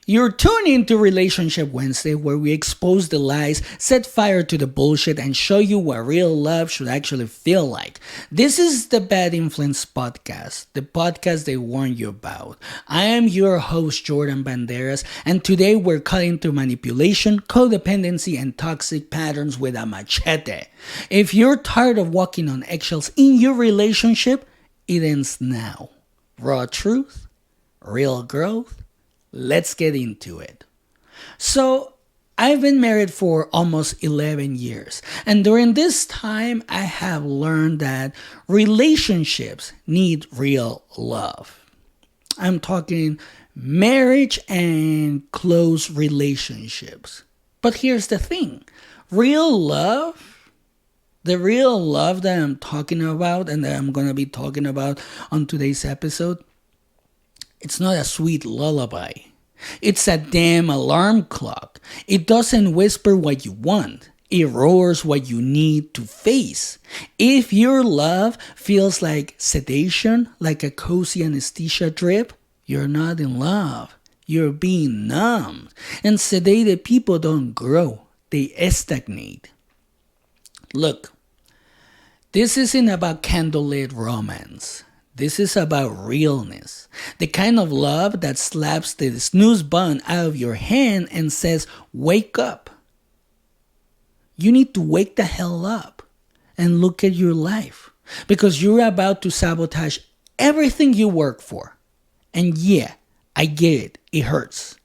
You're tuned into Relationship Wednesday, where we expose the lies, set fire to the bullshit, and show you what real love should actually feel like. This is the Bad Influence Podcast, the podcast they warn you about. I am your host, Bjordan Banderas, and today we're cutting through manipulation, codependency, and toxic patterns with a machete. If you're tired of walking on eggshells in your relationship, it ends now. Raw truth, real growth. Let's get into it. So, I've been married for almost 11 years. And during this time, I have learned that relationships need real love. I'm talking marriage and close relationships. But here's the thing. Real love, the real love that I'm talking about and that I'm going to be talking about on today's episode, it's not a sweet lullaby. It's a damn alarm clock. It doesn't whisper what you want. It roars what you need to face. If your love feels like sedation, like a cozy anesthesia drip, you're not in love. You're being numbed. And sedated people don't grow. They stagnate. Look, this isn't about candlelit romance. This is about realness. The kind of love that slaps the snooze button out of your hand and says, wake up. You need to wake the hell up and look at your life, because you're about to sabotage everything you work for. And yeah, I get it. It hurts.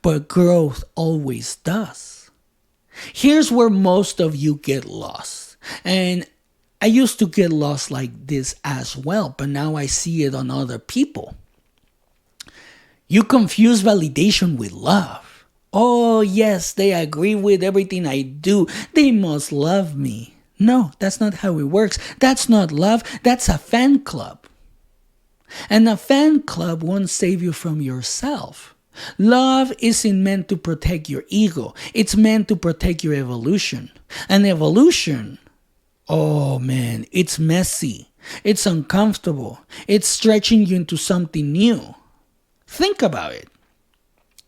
But growth always does. Here's where most of you get lost. And I used to get lost like this as well, but now I see it on other people. You confuse validation with love. Oh, yes, they agree with everything I do. They must love me. No, that's not how it works. That's not love. That's a fan club. And a fan club won't save you from yourself. Love isn't meant to protect your ego. It's meant to protect your evolution. And evolution, oh man, it's messy. It's uncomfortable. It's stretching you into something new. Think about it.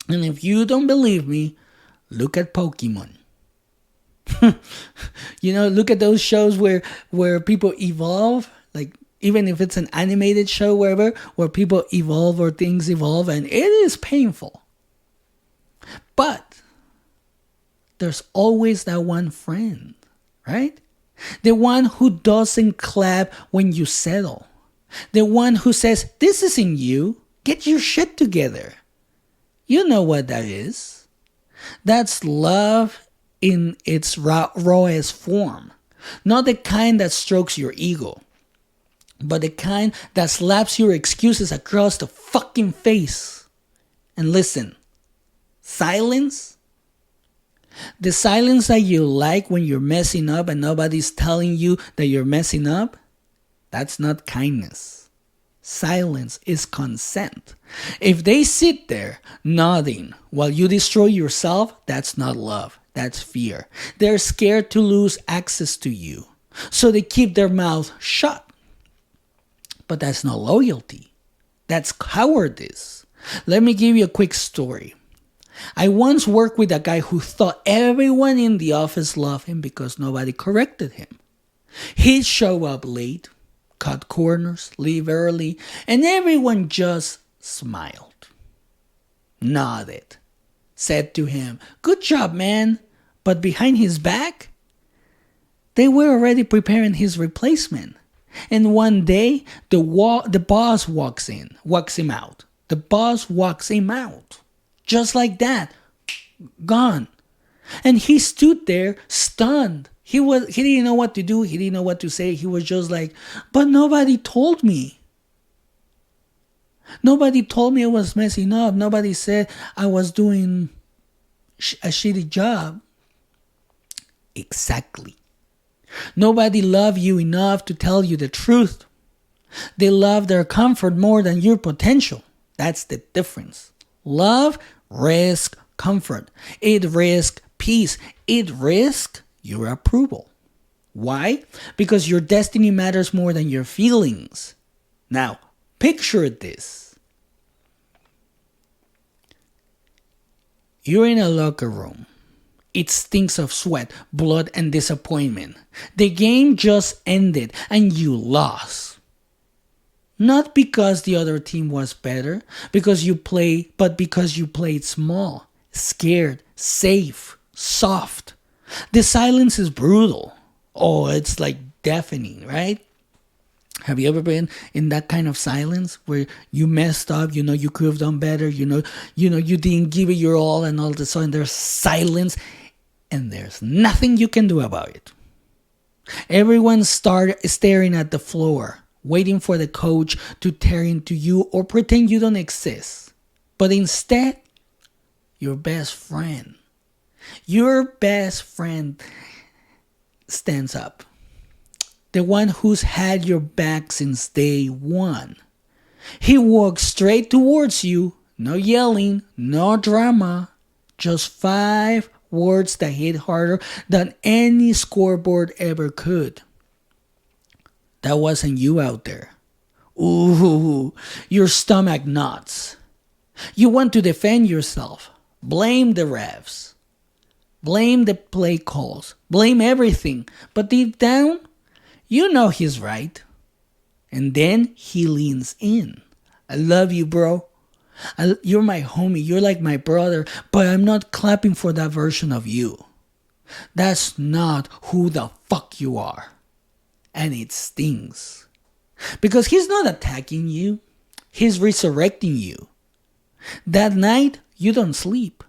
And if you don't believe me, look at Pokemon. Look at those shows where people evolve, like even if it's an animated show, wherever, where people evolve or things evolve, and it is painful. But there's always that one friend, right? The one who doesn't clap when you settle. The one who says, this isn't you. Get your shit together. You know what that is. That's love in its rawest form. Not the kind that strokes your ego, but the kind that slaps your excuses across the fucking face. And listen, silence? The silence that you like when you're messing up and nobody's telling you that you're messing up, that's not kindness. Silence is consent. If they sit there nodding while you destroy yourself, that's not love. That's fear. They're scared to lose access to you, so they keep their mouth shut. But that's not loyalty. That's cowardice. Let me give you a quick story. I once worked with a guy who thought everyone in the office loved him because nobody corrected him. He'd show up late, cut corners, leave early, and everyone just smiled, nodded, said to him, good job, man. But behind his back, they were already preparing his replacement. And one day, the boss walks him out. The boss walks him out. Just like that, gone. And he stood there stunned. He didn't know what to do. He didn't know what to say. He was just like, but nobody told me. Nobody told me I was messing up. Nobody said I was doing a shitty job. Exactly. Nobody loved you enough to tell you the truth. They love their comfort more than your potential. That's the difference. Love risks comfort. It risks peace. It risks your approval. Why? Because your destiny matters more than your feelings. Now, picture this. You're in a locker room. It stinks of sweat, blood, and disappointment. The game just ended and you lost. Not because the other team was better, but because you played small, scared, safe, soft. The silence is brutal. Oh, it's like deafening, right? Have you ever been in that kind of silence where you messed up, you could have done better, you didn't give it your all, and all of a sudden there's silence and there's nothing you can do about it. Everyone started staring at the floor, waiting for the coach to tear into you or pretend you don't exist. But instead, your best friend stands up. The one who's had your back since day one. He walks straight towards you, no yelling, no drama, just 5 words that hit harder than any scoreboard ever could. That wasn't you out there. Ooh, your stomach knots. You want to defend yourself. Blame the refs. Blame the play calls. Blame everything. But deep down, you know he's right. And then he leans in. I love you, bro. You're my homie. You're like my brother. But I'm not clapping for that version of you. That's not who the fuck you are. And it stings. Because he's not attacking you. He's resurrecting you. That night, you don't sleep.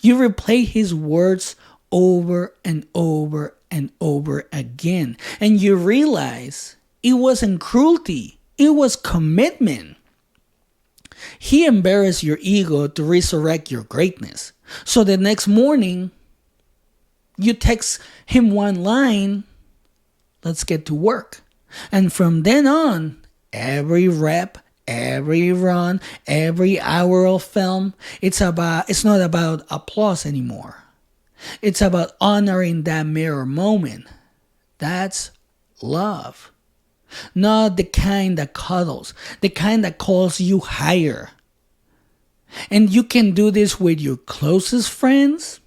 You replay his words over and over and over again. And you realize it wasn't cruelty. It was commitment. He embarrassed your ego to resurrect your greatness. So the next morning, you text him one line, let's get to work. And from then on, every rep, every run, every hour of film, it's not about applause anymore. It's about honoring that mirror moment. That's love. Not the kind that cuddles, the kind that calls you higher. And you can do this with your closest friends,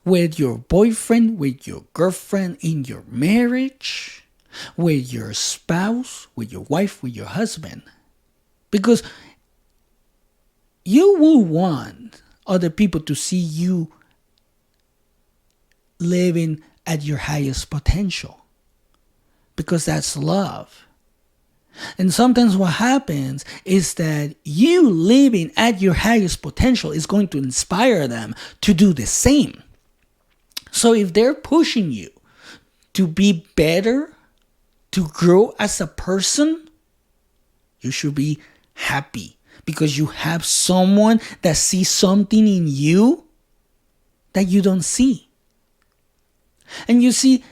with your boyfriend, with your girlfriend, in your marriage, with your spouse, with your wife, with your husband. Because you will want other people to see you living at your highest potential. Because that's love. And sometimes what happens is that you living at your highest potential is going to inspire them to do the same. So if they're pushing you to be better, to grow as a person, you should be happy because you have someone that sees something in you that you don't see. And you see,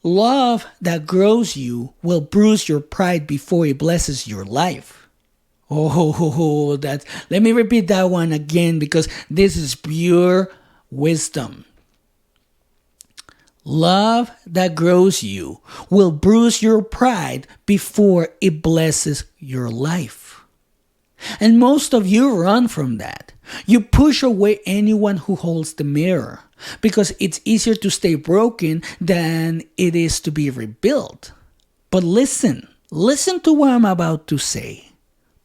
love that grows you will bruise your pride before it blesses your life. Let me repeat that one again because this is pure wisdom. Love that grows you will bruise your pride before it blesses your life. And most of you run from that. You push away anyone who holds the mirror because it's easier to stay broken than it is to be rebuilt. But listen to what I'm about to say.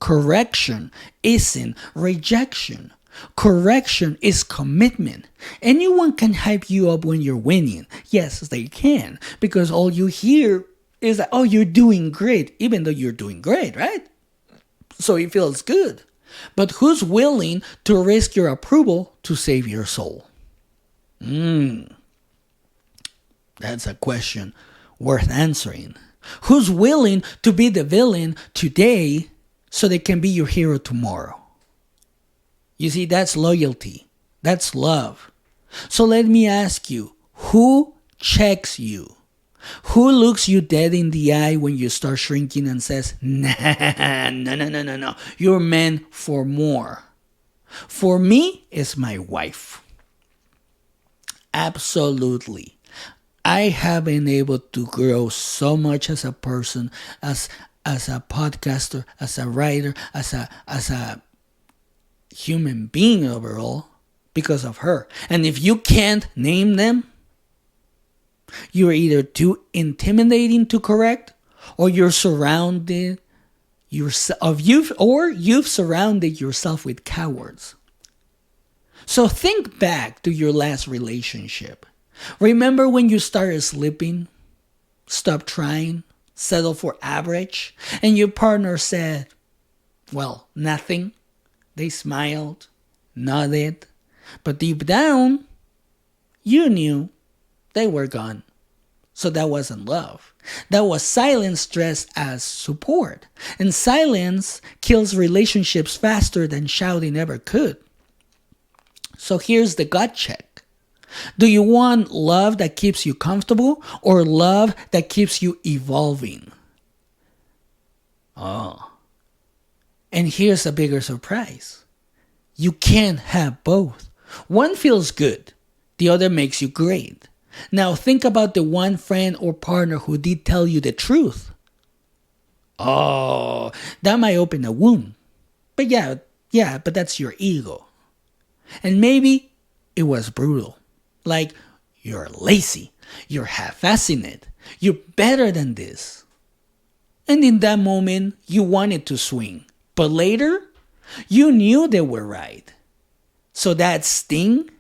Correction isn't rejection. Correction is commitment. Anyone can hype you up when you're winning. Yes, they can. Because all you hear is that, oh, you're doing great. Even though you're doing great, right? So it feels good. But who's willing to risk your approval to save your soul? That's a question worth answering. Who's willing to be the villain today so they can be your hero tomorrow? You see, that's loyalty. That's love. So let me ask you, who checks you? Who looks you dead in the eye when you start shrinking and says, no, you're meant for more? For me, it's my wife. Absolutely. I have been able to grow so much as a person, as a podcaster, as a writer, as a human being overall because of her. And if you can't name them, you're either too intimidating to correct, or you've surrounded yourself with cowards. So think back to your last relationship. Remember when you started slipping, stopped trying, settled for average, and your partner said, well, nothing. They smiled, nodded, but deep down, you knew they were gone. So that wasn't love. That was silence dressed as support. And silence kills relationships faster than shouting ever could. So here's the gut check. Do you want love that keeps you comfortable, or love that keeps you evolving? Oh. And here's a bigger surprise. You can't have both. One feels good. The other makes you great. Now think about the one friend or partner who did tell you the truth. Oh, that might open a wound. But but that's your ego. And maybe it was brutal. Like, you're lazy. You're half-assing it. You're better than this. And in that moment, you wanted to swing. But later, you knew they were right. So that sting,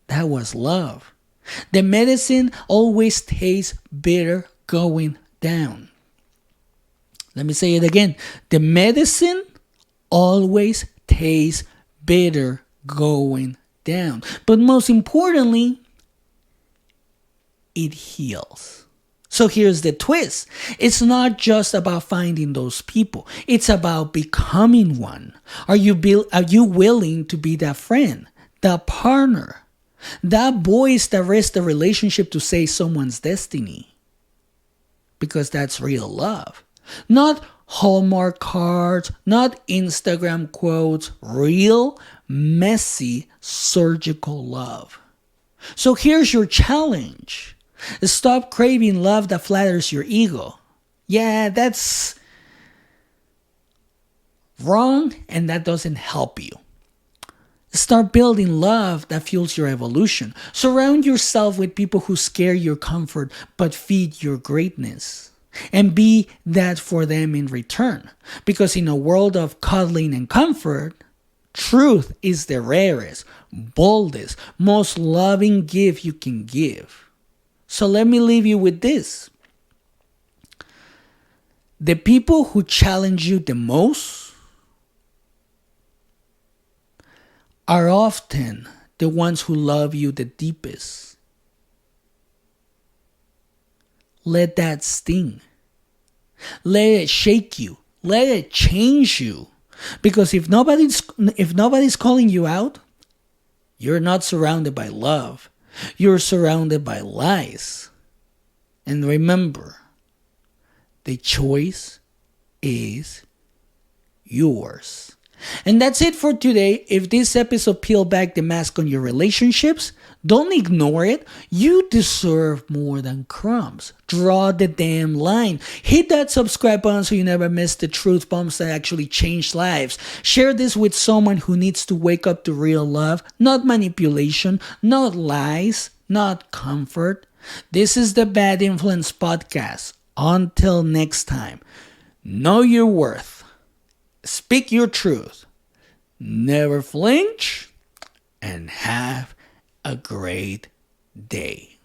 that was love. The medicine always tastes bitter going down. Let me say it again. The medicine always tastes bitter going down. But most importantly, it heals. So here's the twist. It's not just about finding those people. It's about becoming one. Are you willing to be that friend, that partner, that voice that risks the relationship to save someone's destiny? Because that's real love. Not Hallmark cards, not Instagram quotes. Real, messy, surgical love. So here's your challenge. Stop craving love that flatters your ego. Yeah, that's wrong, and that doesn't help you. Start building love that fuels your evolution. Surround yourself with people who scare your comfort but feed your greatness. And be that for them in return. Because in a world of coddling and comfort, truth is the rarest, boldest, most loving gift you can give. So let me leave you with this. The people who challenge you the most are often the ones who love you the deepest. Let that sting. Let it shake you. Let it change you. Because if nobody's calling you out, you're not surrounded by love. You're surrounded by lies. And remember, the choice is yours. And that's it for today. If this episode peeled back the mask on your relationships, don't ignore it. You deserve more than crumbs. Draw the damn line. Hit that subscribe button so you never miss the truth bombs that actually change lives. Share this with someone who needs to wake up to real love, not manipulation, not lies, not comfort. This is the Bad Influence Podcast. Until next time, know your worth. Speak your truth. Never flinch. And have a great day.